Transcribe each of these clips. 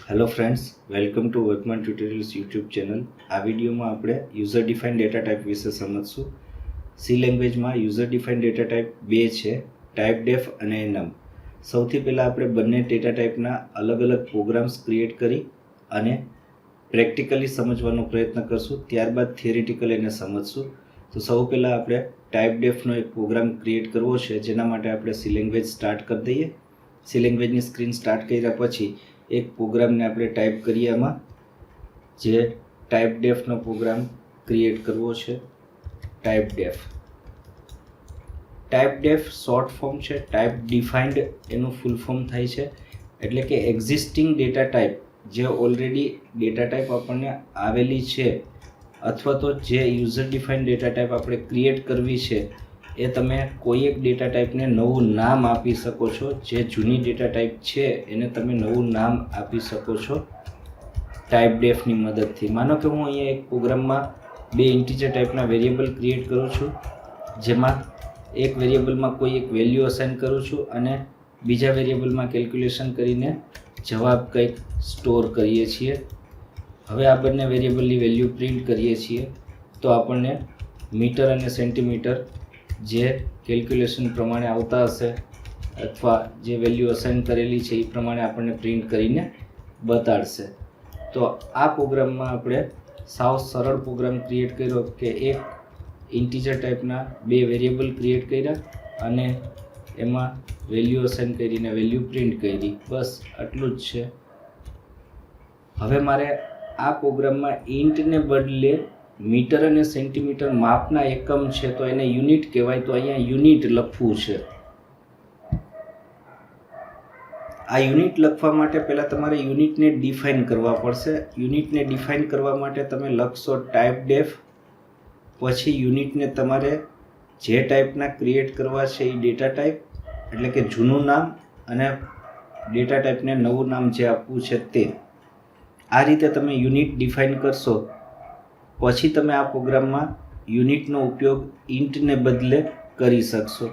Hello friends, welcome to Workman tutorials YouTube channel. આ વિડીયોમાં આપણે યુઝર ડિફાઇન ડેટા ટાઈપ વિશે સમજશું. સી લેંગ્વેજમાં યુઝર ડિફાઇન ડેટા ટાઈપ બે છે, ટાઈપ ડેફ અને એનમ. સૌથી પહેલાં આપણે બંને ડેટા ટાઈપના અલગ અલગ પ્રોગ્રામ્સ ક્રિએટ કરી અને પ્રેક્ટિકલી સમજવાનો પ્રયત્ન કરશું, ત્યારબાદ થિયરિટિકલ એને સમજશું. તો સૌ પહેલાં આપણે ટાઈપ ડેફનો એક પ્રોગ્રામ ક્રિએટ કરવો છે, જેના માટે આપણે સી લેંગ્વેજ સ્ટાર્ટ કરી દઈએ. સી લેંગ્વેજની સ્ક્રીન સ્ટાર્ટ કર્યા પછી એક પ્રોગ્રામને આપણે ટાઈપ કરીએ, આમાં જે ટાઈપ ડેફનો પ્રોગ્રામ ક્રિએટ કરવો છે. ટાઈપ ડેફ શોર્ટ ફોર્મ છે, ટાઈપ ડિફાઇન્ડ એનું ફૂલ ફોર્મ થાય છે. એટલે કે એક્ઝિસ્ટિંગ ડેટા ટાઈપ, જે ઓલરેડી ડેટા ટાઈપ આપણને આવેલી છે અથવા તો જે યુઝર ડિફાઇન ડેટા ટાઈપ આપણે ક્રિએટ કરવી છે, એ તમે કોઈ એક ડેટા ટાઈપને નવું નામ આપી શકો છો. જે જૂની ડેટા ટાઈપ છે એને તમે નવું નામ આપી શકો છો ટાઈપ ડેફની મદદથી. માનો કે હું અહીંયા એક પ્રોગ્રામમાં બે ઇન્ટીજર ટાઈપના વેરિયેબલ ક્રિએટ કરું છું, જેમાં એક વેરિયેબલમાં કોઈ એક વેલ્યુ અસાઇન કરું છું અને બીજા વેરિયેબલમાં કેલ્ક્યુલેશન કરીને જવાબ કંઈક સ્ટોર કરીએ છીએ. હવે આ બંને વેરિયેબલની વેલ્યુ પ્રિન્ટ કરીએ છીએ તો આપણને મીટર અને સેન્ટીમીટર જે કેલ્ક્યુલેશન પ્રમાણે આવતા હશે અથવા જે વેલ્યુ અસાઇન કરેલી છે એ પ્રમાણે આપણને પ્રિન્ટ કરીને બતાડશે. તો આ પ્રોગ્રામમાં આપણે સાવ સરળ પ્રોગ્રામ ક્રિએટ કર્યો કે એક ઇન્ટીજર ટાઈપના બે વેરિયેબલ ક્રિએટ કર્યા અને એમાં વેલ્યુ અસાઇન કરીને વેલ્યુ પ્રિન્ટ કરી. બસ આટલું જ છે. હવે મારે આ પ્રોગ્રામમાં ઇન્ટને બદલે મીટર અને સેન્ટીમીટર માપના એકમ છે તો એને યુનિટ કહેવાય, તો અહીંયા યુનિટ લખવું છે. આ યુનિટ લખવા માટે પહેલાં તમારે યુનિટને ડિફાઇન કરવા પડશે. યુનિટને ડિફાઇન કરવા માટે તમે લખશો ટાઈપ ડેફ, પછી યુનિટને તમારે જે ટાઈપના ક્રિએટ કરવા છે એ ડેટા ટાઈપ એટલે કે જૂનું નામ અને ડેટા ટાઈપને નવું નામ જે આપવું છે તે. આ રીતે તમે યુનિટ ડિફાઇન કરશો પછી તમે આ પ્રોગ્રામમાં યુનિટનો ઉપયોગ ઇન્ટને બદલે કરી શકશો.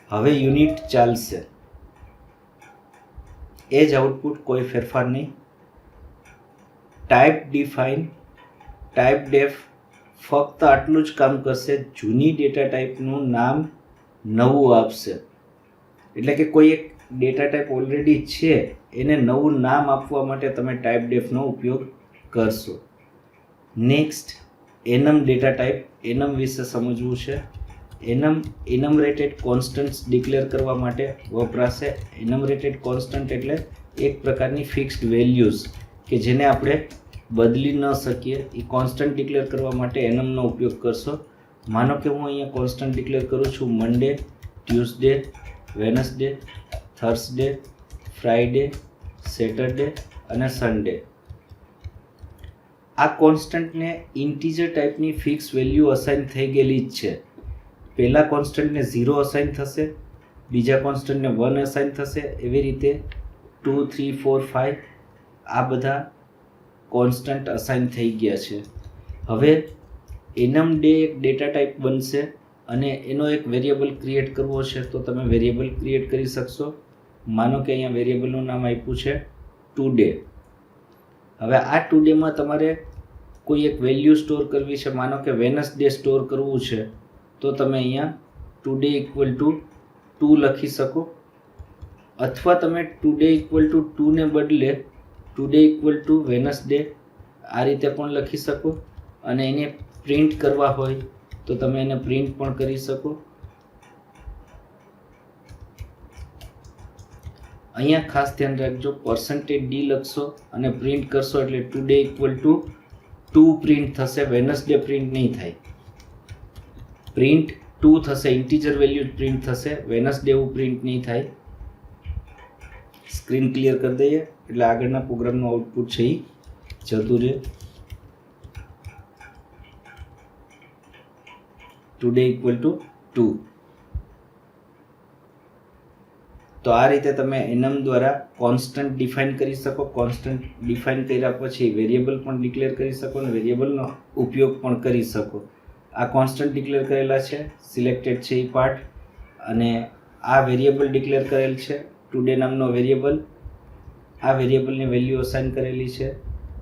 હવે યુનિટ ચાલશે, એ જ આઉટપુટ, કોઈ ફેરફાર નહીં. ટાઈપ ડેફ ફક્ત આટલું જ કામ કરશે, જૂની ડેટા ટાઈપનું નામ નવું આપશે. એટલે કે કોઈ એક ડેટા ટાઈપ ઓલરેડી છે એને નવું નામ આપવા માટે તમે ટાઈપ ડેફનો ઉપયોગ કરશો. Next, annum data type. Annum વિશે સમજવું છે. એનમરેટેડ કોન્સ્ટન્ટ્સ ડિક્લેર કરવા માટે વપરાશે. એનમરેટેડ કોન્સ્ટન્ટ એટલે એક પ્રકારની ફિક્સ્ડ વેલ્યુઝ કે જેને આપણે બદલી ન શકીએ. એ કોન્સ્ટન્ટ ડિક્લેર કરવા માટે એનમનો ઉપયોગ કરશો. માનો કે હું અહીંયા કોન્સ્ટન્ટ ડિક્લેર કરું છું Monday, Tuesday, Wednesday, Thursday, Friday, Saturday અને સન્ડે. આ કોન્સ્ટન્ટને ઇન્ટીજર ટાઈપની ફિક્સ વેલ્યુ અસાઇન થઈ ગયેલી જ છે. પહેલા કોન્સ્ટન્ટને 0 અસાઇન થશે, બીજા કોન્સ્ટન્ટને 1 અસાઇન થશે, એવી રીતે 2, 3, 4, 5 આ બધા કોન્સ્ટન્ટ અસાઇન થઈ ગયા છે. હવે એનમ ડે એક ડેટા ટાઈપ બનશે અને એનો એક વેરિયેબલ ક્રિએટ કરવો છે તો તમે વેરિયેબલ ક્રિએટ કરી શકશો. માનો કે અહીંયા વેરિયેબલનું નામ આપ્યું છે ટુડે. હવે આ ટુડેમાં તમારે કોઈ એક વેલ્યુ સ્ટોર કરવી છે. માનો કે વેનસડે સ્ટોર કરવું છે તો તમે અહીંયા ટુડે ઇક્વલ ટુ 2 લખી શકો, અથવા તમે ટુડે ઇક્વલ ટુ 2 ને બદલે ટુડે ઇક્વલ ટુ વેનસડે આ રીતે પણ લખી શકો. અને એને પ્રિન્ટ કરવા હોય તો તમે એને પ્રિન્ટ પણ કરી શકો. અહીંયા ખાસ ધ્યાન રાખજો, %d લખશો અને પ્રિન્ટ કરશો એટલે ટુડે ઇક્વલ ટુ 2 પ્રિન્ટ થશે, વેનસડે પ્રિન્ટ નહીં થાય. પ્રિન્ટ 2 થશે, ઇન્ટીજર વેલ્યુ પ્રિન્ટ થશે, વેનસડે એવું પ્રિન્ટ નહીં થાય. સ્ક્રીન ક્લિયર કરી દઈએ એટલે આગળના પ્રોગ્રામનું આઉટપુટ છે એ જતું રહે. Today equal to 2. તો આ રીતે તમે એનમ દ્વારા કોન્સ્ટન્ટ ડિફાઇન કરી શકો. કોન્સ્ટન્ટ ડિફાઇન કર્યા પછી વેરિયેબલ પણ ડિક્લેર કરી શકો અને વેરિયેબલનો ઉપયોગ પણ કરી શકો. આ કોન્સ્ટન્ટ ડિક્લેર કરેલા છે, સિલેક્ટેડ છે એ પાર્ટ, અને આ વેરિયેબલ ડિક્લેર કરેલ છે ટુડે નામનો વેરિયેબલ. આ વેરિયેબલની વેલ્યુ અસાઇન કરેલી છે.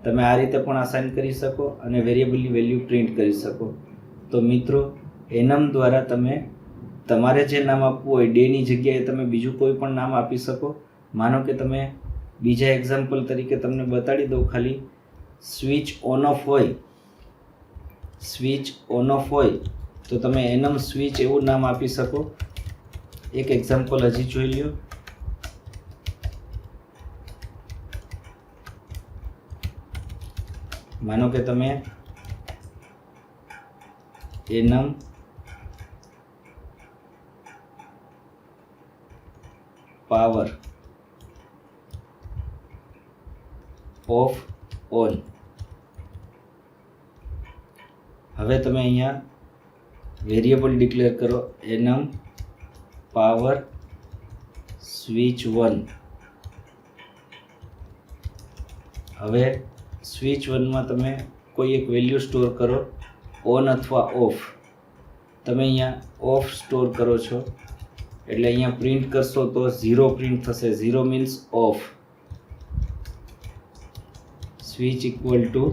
તમે આ રીતે પણ અસાઇન કરી શકો અને વેરિયેબલની વેલ્યુ પ્રિન્ટ કરી શકો. તો મિત્રો, enum દ્વારા તમે તમારે જે નામ આપવું હોય ડેની જગ્યાએ તમે બીજું કોઈ પણ નામ આપી શકો. માનો કે તમે બીજા એક્ઝામ્પલ તરીકે તમને બતાડી દઉં, ખાલી સ્વિચ ઓન ઓફ હોય તો તમે enum સ્વિચ એવું નામ આપી શકો. એક એક્ઝામ્પલ હજી જોઈ લ્યો. માનો કે તમે enum પાવર ઓફ ઓન. હવે તમે અહીંયા વેરિયેબલ ડિક્લેર કરો enum પાવર સ્વિચ 1. હવે સ્વિચ 1માં તમે કોઈ એક વેલ્યુ સ્ટોર કરો, ઓન અથવા ઓફ. તમે અહીંયા ઓફ સ્ટોર કરો છો એટલે અહીંયા પ્રિન્ટ કરશો તો 0 પ્રિન્ટ થશે. 0 means of. Switch equal to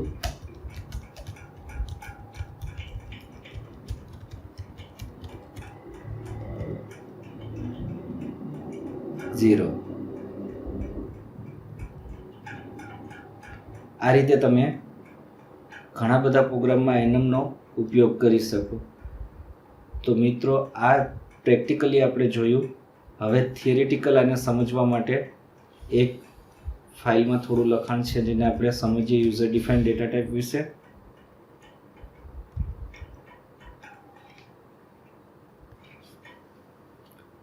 zero. આ રીતે તમે ઘણા બધા પ્રોગ્રામમાં enumનો ઉપયોગ કરી શકો. તો મિત્રો, આ પ્રેક્ટિકલી આપણે જોયું. હવે થિયરિટિકલ આને સમજવા માટે એક ફાઇલમાં થોડું લખાણ છે જેને આપણે સમજીએ યુઝર ડિફાઇન્ડ ડેટા ટાઈપ વિશે.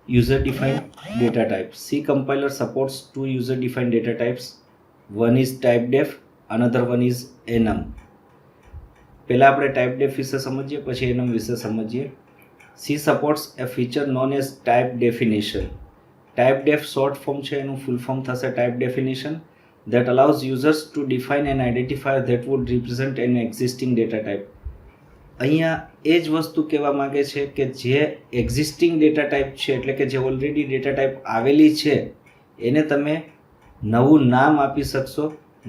User defined data type. C compiler supports two user defined data types. One is typedef, another one is enum. પહેલા આપણે typedef વિશે સમજીએ, પછી enum વિશે સમજીએ. C supports a feature known as type definition. Typedef short form છે, એનું full form થશે type definition, that allows users to define an identifier that would represent an existing data type. અહીંયા એ જ વસ્તુ કહેવા માંગે છે કે જે એક્ઝિસ્ટિંગ ડેટા ટાઈપ છે, એટલે કે જે ઓલરેડી ડેટા ટાઈપ આવેલી છે, એને તમે નવું નામ આપી શકશો.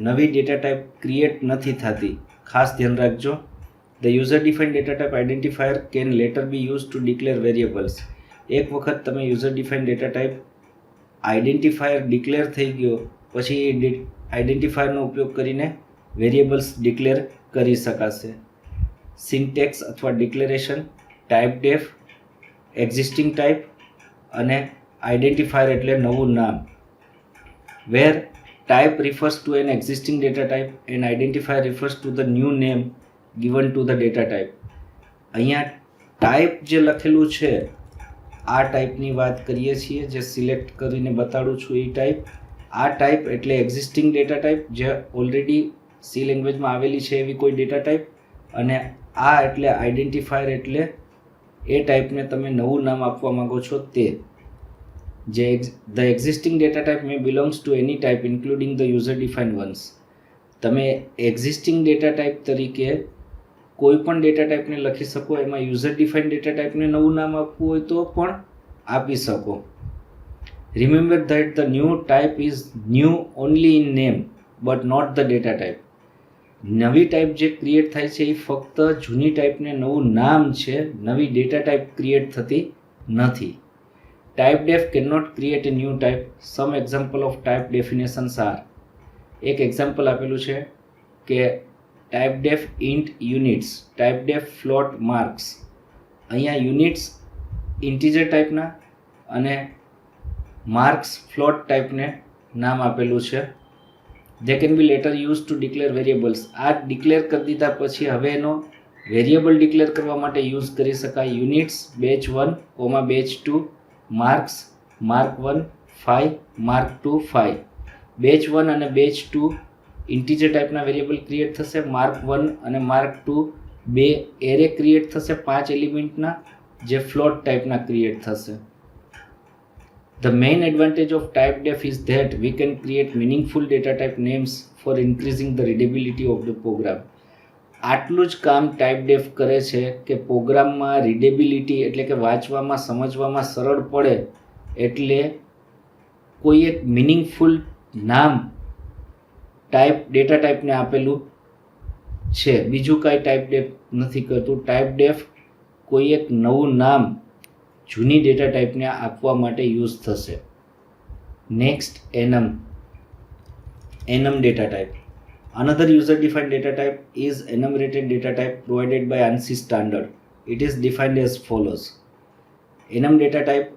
નવી ડેટા ટાઈપ ક્રિએટ નથી થતી. ખાસ ધ્યાન રાખજો. The user defined data type identifier can later be use to declare variables. એક વખત તમે user defined data type identifier declare થઈ ગયો પછી એ આઈડેન્ટિફાયરનો ઉપયોગ કરીને વેરિયેબલ્સ ડિક્લેર કરી શકાશે. સિન્ટેક્સ અથવા ડિક્લેરેશન, ટાઈપડેફ, એક્ઝિસ્ટિંગ ટાઈપ અને આઈડેન્ટિફાયર એટલે નવું નામ. Where type refers to an existing data type and identifier refers to the new name given to the data type. અહીંયા ટાઈપ જે લખેલું છે આ ટાઈપની વાત કરીએ છીએ, જે સિલેક્ટ કરીને બતાડું છું એ ટાઈપ. આ ટાઈપ એટલે એક્ઝિસ્ટિંગ ડેટા ટાઈપ જે ઓલરેડી સી લેંગ્વેજમાં આવેલી છે એવી કોઈ ડેટા ટાઈપ. અને આ એટલે આઈડેન્ટિફાયર એટલે એ ટાઈપને તમે નવું નામ આપવા માંગો છો તે. જે the existing data type May belongs to any type including the user defined once. તમે એક્ઝિસ્ટિંગ ડેટા ટાઈપ તરીકે કોઈ પણ ડેટા ટાઈપને લખી શકો. એમાં યુઝર ડિફાઇન્ડ ડેટા ટાઈપને નવું નામ આપવું હોય તો પણ આપી શકો. Remember that the new type is new only in name but not the data type. નવી ટાઈપ જે ક્રિએટ થાય છે એ ફક્ત જૂની ટાઈપને નવું નામ છે, નવી ડેટા ટાઈપ ક્રિએટ થતી નથી. Typedef can not create a new type. Some example of type definitions are. એક એક્ઝામ્પલ આપેલું છે કે typedef int units, typedef float marks. અહીંયા યુનિટ્સ ઇન્ટીજર ટાઈપના અને માર્ક્સ ફ્લોટ ટાઈપને નામ આપેલું છે. They can be later used to declare variables. આ ડિક્લેર કરી દીધા પછી હવે એનો વેરિયેબલ ડિક્લેર કરવા માટે યુઝ કરી શકાય. Units batch 1, batch 2, marks mark 1 5, mark 2 5. Batch 1 અને બેચ 2 ઇન્ટીજર ટાઈપના વેરિયેબલ ક્રિએટ થશે. માર્ક 1 અને માર્ક 2 બે એરે ક્રિએટ થશે 5 એલિમેન્ટના, જે ફ્લોટ ટાઈપના ક્રિએટ થશે. The main advantage of typedef is that we can create meaningful data type names for increasing the readability of the program. આટલું જ કામ ટાઈપડેફ કરે છે કે પ્રોગ્રામમાં રીડેબિલિટી એટલે કે વાંચવામાં સમજવામાં સરળ પડે એટલે કોઈ એક મિનિંગફુલ નામ ડેટા ટાઈપને આપેલું છે, બીજું કાંઈ ટાઈપ ડેફ નથી કરતું. ટાઈપ ડેફ કોઈ એક નવું નામ જૂની ડેટા ટાઈપને આપવા માટે યુઝ થશે. Next enum data type. Another user defined data type is enumerated data type provided by ANSI standard. It is defined as follows. enum data type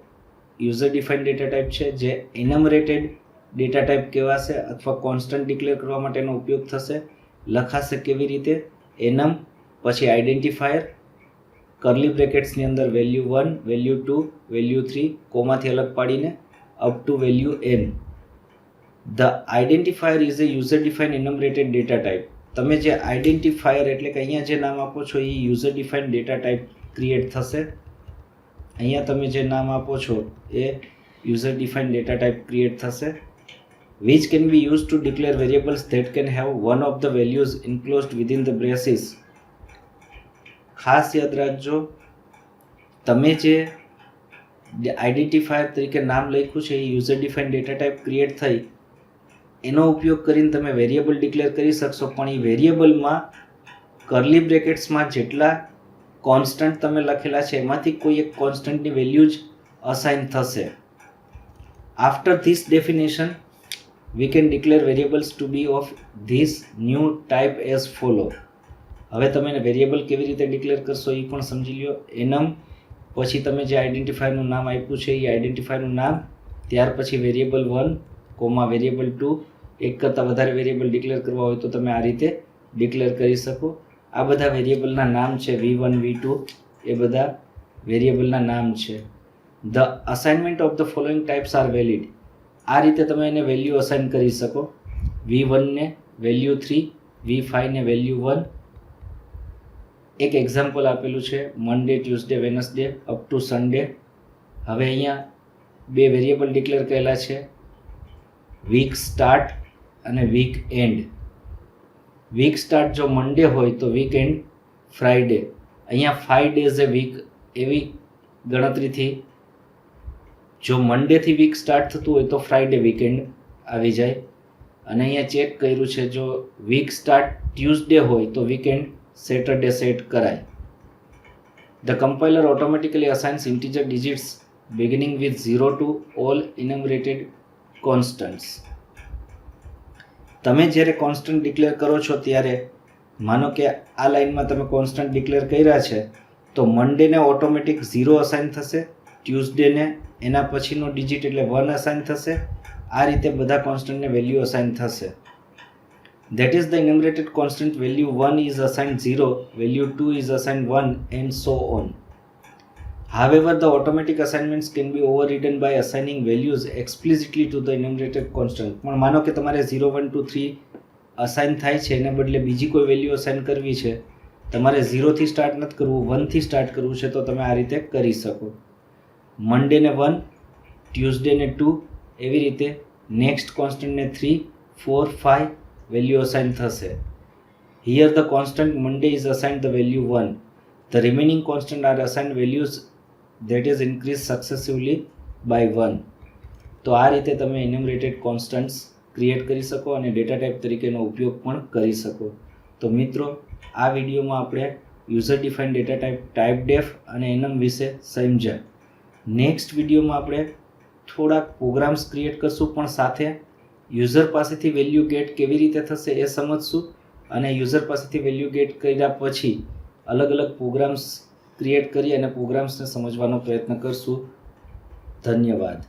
user defined data type છે જે enumerated data type કહેવાશે અથવા constant declare કરવા માટેનો ઉપયોગ થશે. લખાશે કેવી રીતે? enum પછી આઈડેન્ટિફાયર કર્લી બ્રેકેટ્સની અંદર વેલ્યુ 1 વેલ્યુ 2 વેલ્યુ 3 કોમાથી અલગ પાડીને up to value n. The identifier is a user defined enumerated data type. તમે જે આઈડેન્ટિફાયર એટલે કે અહીંયા જે નામ આપો છો એ user defined data type create થશે. અહીંયા તમે જે નામ આપો છો એ user defined data type create થશે. which can be used to declare variables that can have one of the values enclosed within the braces. ખાસ યાદ રાખજો, તમે જે આઈડેન્ટિફાયર તરીકે નામ લખ્યું છે એ user defined data type create થઈ એનો ઉપયોગ કરીને તમે વેરિયેબલ ડિક્લેર કરી શકશો, પણ એ વેરિયેબલમાં કર્લી બ્રેકેટ્સમાં જેટલા કોન્સ્ટન્ટ તમે લખેલા છે એમાંથી કોઈ એક કોન્સ્ટન્ટની વેલ્યુ જ અસાઇન થશે. After this definition we can declare variables to be of this new type as follow. હવે તમે વેરિયેબલ કેવી રીતે ડિક્લેર કરશો એ પણ સમજી લ્યો. enum પછી તમે જે આઈડેન્ટિફાયરનું નામ આપ્યું છે એ આઈડેન્ટિફાયરનું નામ, ત્યાર પછી વેરિયેબલ 1 કોમા વેરિયેબલ 2, એક કરતાં વધારે વેરિયેબલ ડિક્લેર કરવા હોય તો તમે આ રીતે ડિક્લેર કરી શકો. આ બધા વેરિયેબલના નામ છે v1 v2, એ બધા વેરિયેબલના નામ છે. the assignment of the following types are valid. આ રીતે તમે એને વેલ્યુ અસાઇન કરી શકો. v1 ને વેલ્યુ 3, v5 ને વેલ્યુ 1. એક એક્ઝામ્પલ આપેલું છે Monday Tuesday Wednesday up to Sunday. હવે અહીંયા બે વેરિયેબલ ડિક્લેર કરેલા છે, વીક સ્ટાર્ટ અને વીક એન્ડ. વીક સ્ટાર્ટ જો મંડે હોય તો વીક એન્ડ ફ્રાઈડે. અહીંયા 5 ડેઝ એ વીક એવી ગણતરીથી જો મંડેથી વીક સ્ટાર્ટ થતું હોય તો ફ્રાઈડે વીકેન્ડ આવી જાય. અને અહીંયા ચેક કર્યું છે જો વીક સ્ટાર્ટ ટ્યુઝડે હોય તો વીકેન્ડ સેટરડે સેટ કરાય. The compiler automatically assigns integer digits beginning with 0 to all enumerated constants. તમે જ્યારે કોન્સ્ટન્ટ ડિક્લેર કરો છો ત્યારે માનો કે આ લાઇનમાં તમે કોન્સ્ટન્ટ ડિક્લેર કર્યા છે તો મંડેને ઓટોમેટિક 0 અસાઇન થશે, ટ્યુઝડેને એના પછીનો ડિજિટ એટલે 1 અસાઇન થશે. આ રીતે બધા કોન્સ્ટન્ટને વેલ્યુ અસાઇન થશે. That is the enumerated constant value 1 is assigned 0, value 2 is assigned 1 and so on. However, the automatic assignments can be overridden by assigning values explicitly to the enumerated constant. પણ માનો કે તમારે 0 1 2 3 assign થાય છે એને બદલે બીજી કોઈ વેલ્યુ અસાઇન કરવી છે, તમારે 0 થી સ્ટાર્ટ નથી કરવું, 1 થી સ્ટાર્ટ કરવું છે તો તમે આ રીતે કરી શકો. મંડેને 1, ટ્યુઝડેને 2, એવી રીતે નેક્સ્ટ કોન્સ્ટન્ટને 3 4 5 વેલ્યુ અસાઇન થશે. Here the constant Monday is assigned the value 1. The remaining constant are assigned values that is increased successively by 1. તો આ રીતે તમે enumerated constants ક્રિએટ કરી શકો અને ડેટા ટાઈપ તરીકેનો ઉપયોગ પણ કરી શકો. તો મિત્રો આ વિડીયોમાં આપણે યુઝર ડિફાઇન્ડ ડેટા ટાઈપ ટાઈપડેફ અને enum વિશે સમજ્યા. નેક્સ્ટ વિડીયોમાં આપણે થોડાક પ્રોગ્રામ્સ ક્રિએટ કરશું પણ સાથે યુઝર પાસેથી વેલ્યુ ગેટ કેવી રીતે થશે એ સમજશું અને યુઝર પાસેથી વેલ્યુ ગેટ કર્યા પછી અલગ અલગ પ્રોગ્રામ્સ ક્રિએટ કરી અને પ્રોગ્રામ્સને સમજવાનો પ્રયત્ન કરશું. ધન્યવાદ.